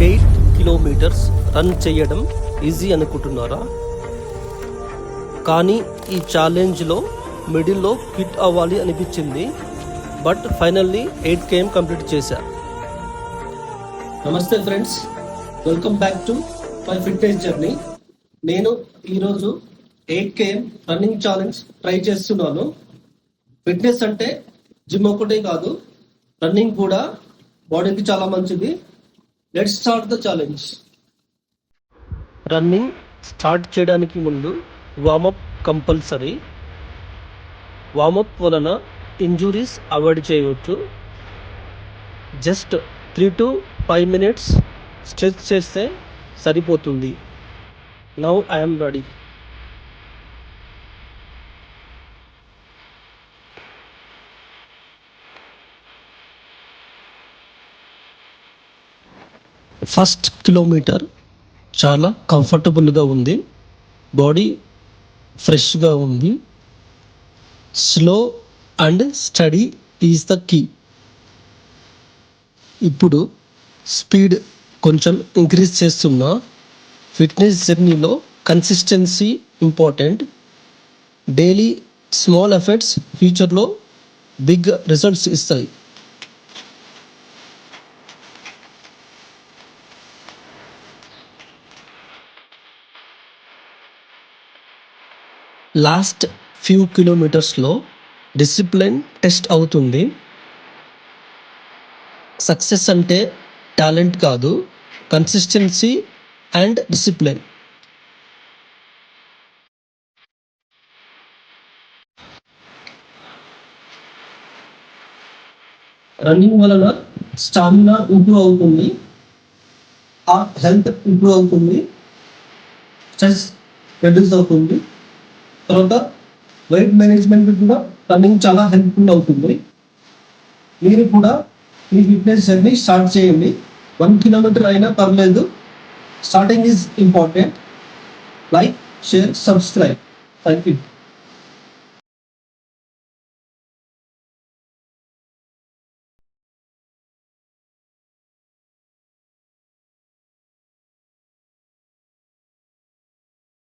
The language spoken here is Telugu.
8 కిలోమీటర్స్ రన్ చేయడం ఈజీ అనుకుంటున్నారా? కానీ ఈ ఛాలెంజ్లో మిడిల్లో క్విట్ అవ్వాలి అనిపించింది. బట్ ఫైనల్లీ 8 km కంప్లీట్ చేశా. నమస్తే friends, welcome back to my fitness journey. నేను ఈరోజు 8 km రన్నింగ్ ఛాలెంజ్ ట్రై చేస్తున్నాను. ఫిట్నెస్ అంటే జిమ్ ఒకటే కాదు, రన్నింగ్ కూడా బాడీకి చాలా మంచిది. Let's start the challenge. Running start చేయడానికి ముందు వార్మప్ కంపల్సరీ. వార్మప్ వలన ఇంజురీస్ అవాయిడ్ చేయవచ్చు. జస్ట్ 3 to 5 minutes స్ట్రెచ్ చేస్తే సరిపోతుంది. Now I'm ready. First kilometre చాలా కంఫర్టబుల్గా ఉంది. బాడీ ఫ్రెష్గా ఉంది. Slow and steady is the key. ఇప్పుడు స్పీడ్ కొంచెం ఇంక్రీజ్ చేస్తున్నా. ఫిట్నెస్ జర్నీలో consistency important. Daily small efforts ఫ్యూచర్లో బిగ్ రిజల్ట్స్ ఇస్తాయి. లాస్ట్ ఫ్యూ కిలోమీటర్స్లో డిసిప్లిన్ టెస్ట్ అవుతుంది. సక్సెస్ అంటే టాలెంట్ కాదు, కన్సిస్టెన్సీ అండ్ డిసిప్లిన్. రన్నింగ్ వలన స్టామినా ఇంప్రూవ్ అవుతుంది, హెల్త్ ఇంప్రూవ్ అవుతుంది, స్ట్రెస్ రెడ్యూస్ అవుతుంది. తర్వాత వెయిట్ మేనేజ్మెంట్ కూడా రన్నింగ్ చాలా హెల్ప్ఫుల్ అవుతుంది. మీరు కూడా మీ ఫిట్నెస్ జర్నీ స్టార్ట్ చేయండి. 1 kilometer అయినా పర్లేదు. Starting is important. Like, share, subscribe. Thank you.